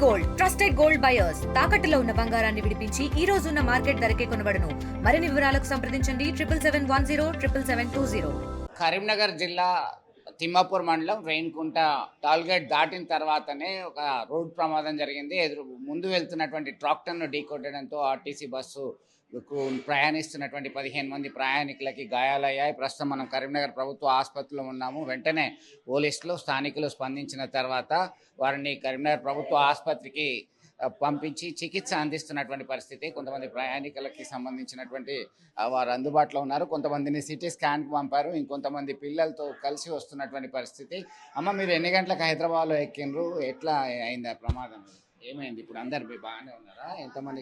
Gold trusted gold buyers తాకట్టులో ఉన్న బంగారాన్ని విడిపించి ఈ రోజు ఉన్న మార్కెట్ ధరకే కొనబడును. మరిన్ని వివరాలకు సంప్రదించండి 7771077720. కరీంనగర్ జిల్లా తిమ్మాపూర్ మండలం రేణికుంట టాల్గేట్ దాటిన తర్వాతనే ఒక రోడ్ ప్రమాదం జరిగింది. ముందు వెళ్తున్నటువంటి ట్రాక్టర్ను ఢీకొట్టడంతో ఆర్టీసీ బస్సు ప్రయాణిస్తున్నటువంటి 15 మంది ప్రయాణికులకి గాయాలయ్యాయి. ప్రస్తుతం మనం కరీంనగర్ ప్రభుత్వ ఆసుపత్రిలో ఉన్నాము. వెంటనే పోలీసులు స్థానికులు స్పందించిన తర్వాత వారిని కరీంనగర్ ప్రభుత్వ ఆసుపత్రికి పంపించి చికిత్స అందిస్తున్నటువంటి పరిస్థితి. కొంతమంది ప్రయాణికులకి సంబంధించినటువంటి వారు అందుబాటులో ఉన్నారు. కొంతమందిని సిటీ స్కాన్కి పంపారు. ఇంకొంతమంది పిల్లలతో కలిసి వస్తున్నటువంటి పరిస్థితి. అమ్మ, మీరు ఎన్ని గంటలకు హైదరాబాద్లో ఎక్కిండ్రు? ఎట్లా అయింది ఆ ప్రమాదం? ఏమైంది? ఇప్పుడు అందరు బాగానే ఉన్నారా? ఎంతమంది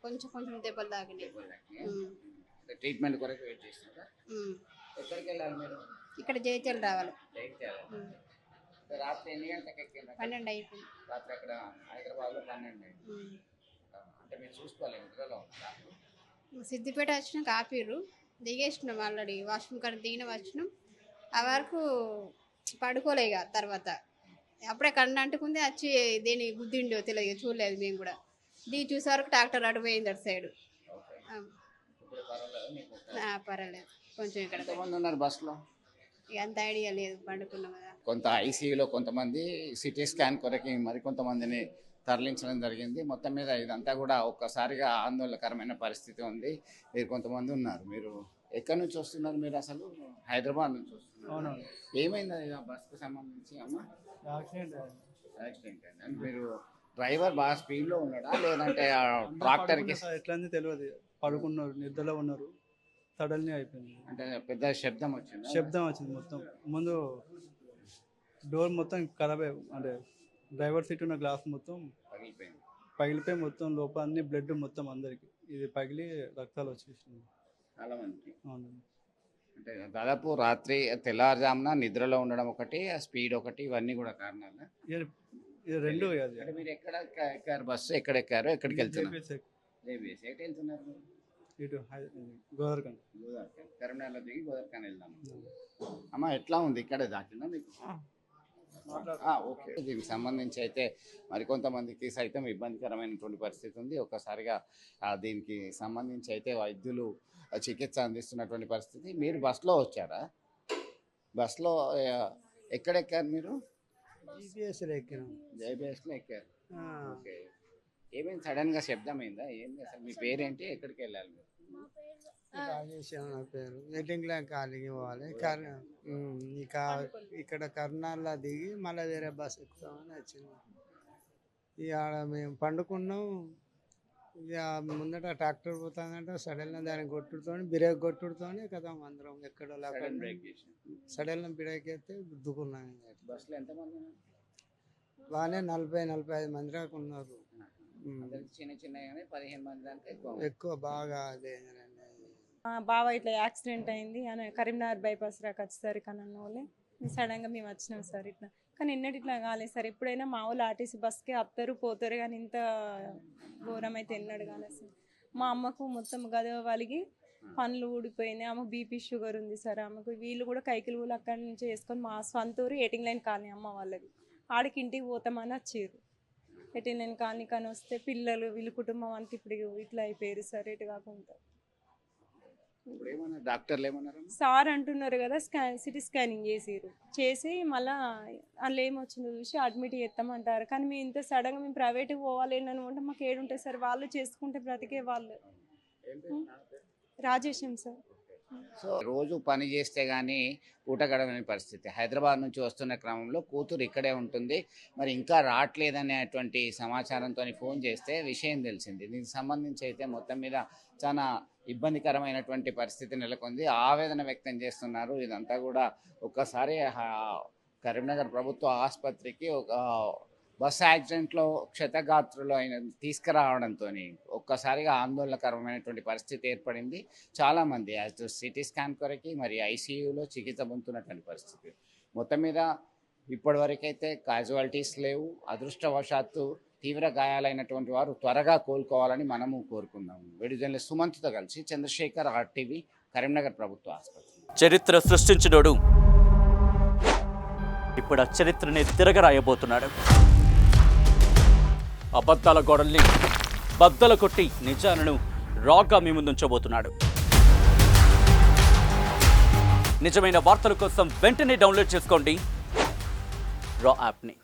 కొంచెం దెబ్బలు తాకినాయి. ట్రీట్మెంట్ కొరకు వెయిట్ చేస్తున్నారా? ఎక్కడికి వెళ్ళాలి మీరు? ఇక్కడ జైత్యాలు రావాలి. రాత్రి ఎన్ని గంటలకు ఎక్కిండ్రు? 12 అయిపోయింది. రాత్రి అక్కడ హైదరాబాద్లో 12 అయింది. అంటే మీరు చూసుకోవాలి నిద్రలో ఉంటారా? సిద్దిపేట వచ్చినాక ఆపిర్రు, దిగేసినాం. ఆల్రెడీ వాష్రూమ్ కాడ దిగిన వచ్చినాం. ఆ వరకు పడుకోలే. ఇక తర్వాత అప్పుడే కన్ను అంటుకుంది. వచ్చి దేని గుద్దిండో తెలియదు, చూడలేదు మేము కూడా. దిగి చూసే వరకు ట్రాక్టర్ అటు పోయింది అటు సైడ్. పర్వాలేదు కొంచెం. ఇక్కడ ఎంతమంది ఉన్నారు బస్సులో? ఇక అంత ఐడియా లేదు, పండుకున్నాం కదా. కొంత ఐసీయూలో కొంతమంది, సిటీ స్కాన్ కొరకు మరికొంతమందిని తరలించడం జరిగింది. మొత్తం మీద ఇదంతా కూడా ఒక్కసారిగా ఆందోళనకరమైన పరిస్థితి ఉంది. మీరు కొంతమంది ఉన్నారు. మీరు ఎక్కడి నుంచి వస్తున్నారు? మీరు అసలు హైదరాబాద్ నుంచి వస్తున్నారు. ఏమైంది బస్కి సంబంధించి? అమ్మ, యాక్సిడెంట్ అయింది. మీరు డ్రైవర్ బాగా స్పీడ్లో ఉన్నాడా లేదంటే ట్రాక్టర్కి? ఎట్లా తెలియదు, పడుకున్నారు, నిద్రలో ఉన్నారు. సడన్లీ అయిపోయింది. అంటే పెద్ద శబ్దం వచ్చింది. మొత్తం ముందు డోర్ మొత్తం ఖరాబ్ అయ్యి, అంటే డ్రైవర్ సీట్ ఉన్న గ్లాస్ మొత్తం పగిలిపోయి మొత్తం లోపల అన్ని బ్లడ్ మొత్తం అందరికి ఇది పగిలి రక్తాలు వచ్చేసింది చాలా మందికి. అవును. అంటే దాదాపు రాత్రి తెల్లారుజామున నిద్రలో ఉండడం ఒకటి, ఆ స్పీడ్ ఒకటి, ఇవన్నీ కూడా కారణాలు. ఇది రెండు. అంటే మీరు ఎక్కడ ఎక్కారు? బస్సు ఎక్కడ ఎక్కారు? ఎక్కడికి వెళ్తున్నారు? ఎటు వెళ్తున్నారు? ఇటు గోదావరిఖండ్. కరీంనగర్లో దిగి గోదావరిఖండ్ వెళ్దాము. అమ్మ, ఎట్లా ఉంది? ఇక్కడే దాకిందా మీకు? ఓకే. దీనికి సంబంధించి అయితే మరికొంతమందికి సైతం ఇబ్బందికరమైనటువంటి పరిస్థితి ఉంది. ఒక్కసారిగా దీనికి సంబంధించి అయితే వైద్యులు చికిత్స అందిస్తున్నటువంటి పరిస్థితి. మీరు బస్సులో వచ్చారా? బస్సులో ఎక్కడెక్కారు మీరు? జైబీఎస్లో ఎక్కారు. ఓకే. ఏమైంది? సడన్గా శబ్దం అయిందా? ఏంది అసలు? మీ పేరేంటి? ఎక్కడికి వెళ్ళాలి మీరు? నా పేరు. వెడ్డింగ్లో కాలికి పోవాలి. ఇక్కడ కర్నాల్లో దిగి మళ్ళీ వేరే బస్ ఎక్కుతామని వచ్చింది. ఇక మేము పండుకున్నాం. ఇక ముందట ట్రాక్టర్ పోతుందంటే సడన్గా దాన్ని బ్రేక్ కొట్టుడుతోనే కదా అందరం ఎక్కడో సడన్గా బ్రేక్ అయితే గుద్దుకున్నాం. బస్సులో ఎంతమంది? బాగానే 40-45 మంది దాకా ఉన్నారు. చిన్న చిన్న 15 మంది దాకా ఎక్కువ బాగా అదే. బాగా ఇట్లా యాక్సిడెంట్ అయింది అని కరీంనగర్ బైపాస్ రాక వచ్చేసరికి అన్న వాళ్ళే సడన్గా మేము వచ్చినాం సార్. ఇట్లా కానీ ఎన్నటి ఇట్లా కాలేదు సార్. ఎప్పుడైనా మా వాళ్ళు ఆర్టీసీ బస్కి వస్తారు పోతారు, కానీ ఇంత ఘోరం అయితే ఎన్నడు కాలేదు సార్. మా అమ్మకు మొత్తం గదవ వలిగి పనులు ఊడిపోయినాయి. ఆమెకు బీపీ షుగర్ ఉంది సార్. ఆమెకు వీళ్ళు కూడా కైకిలు కూడా అక్కడి నుంచి వేసుకొని మా సొంత ఊరు 18 లైన్ కాలనీ అమ్మ వాళ్ళది. ఆడికి ఇంటికి పోతామని వచ్చారు. 18 లైన్ కాలనీ కానీ వస్తే పిల్లలు వీళ్ళ కుటుంబం అంతా ఇప్పుడు ఇట్లా అయిపోయారు సార్. ఎటు కాకుండా డాక్టర్లు ఏమన్నారు? సార్ అంటున్నారు కదా సిటీ స్కానింగ్ చేసి మళ్ళీ అందులో ఏమొచ్చిందో చూసి అడ్మిట్ చేస్తామంటారు. కానీ మేము ఇంత సడన్గా మేము ప్రైవేట్కి పోవాలి అనుకుంటే మాకు ఏడుంటుంది సార్. వాళ్ళు చేసుకుంటే బ్రతికే వాళ్ళు. రాజేశం సార్. సో రోజు పని చేస్తే కానీ పూట గడవని పరిస్థితి. హైదరాబాద్ నుంచి వస్తున్న క్రమంలో కూతురు ఇక్కడే ఉంటుంది. మరి ఇంకా రావట్లేదనేటువంటి సమాచారంతో ఫోన్ చేస్తే విషయం తెలిసింది. దీనికి సంబంధించి అయితే మొత్తం మీద చాలా ఇబ్బందికరమైనటువంటి పరిస్థితి నెలకొంది. ఆవేదన వ్యక్తం చేస్తున్నారు. ఇదంతా కూడా ఒక్కసారి కరీంనగర్ ప్రభుత్వ ఆసుపత్రికి ఒక బస్ యాక్సిడెంట్లో క్షతగాత్రులు అయిన తీసుకురావడంతో ఒక్కసారిగా ఆందోళనకరమైనటువంటి పరిస్థితి ఏర్పడింది. చాలామంది సిటీ స్కాన్ కొరకి మరి ఐసీయూలో చికిత్స పొందుతున్నటువంటి పరిస్థితి. మొత్తం మీద ఇప్పటివరకైతే క్యాజువాలిటీస్ లేవు. అదృష్టవశాత్తు తీవ్ర గాయాలైనటువంటి వారు త్వరగా కోలుకోవాలని మనము కోరుకుందాము. వీడియో సుమంత్తో కలిసి చంద్రశేఖర్, RTV, కరీంనగర్ ప్రభుత్వ ఆసుపత్రి. చరిత్ర సృష్టించినోడు ఇప్పుడు ఆ చరిత్రని తిరగరాయబోతున్నాడు. అబద్ధాల గోడల్ని బద్దలు కొట్టి నిజాలను రాగా మీ ముందుంచబోతున్నాడు. నిజమైన వార్తల కోసం వెంటనే డౌన్లోడ్ చేసుకోండి రా యాప్ని.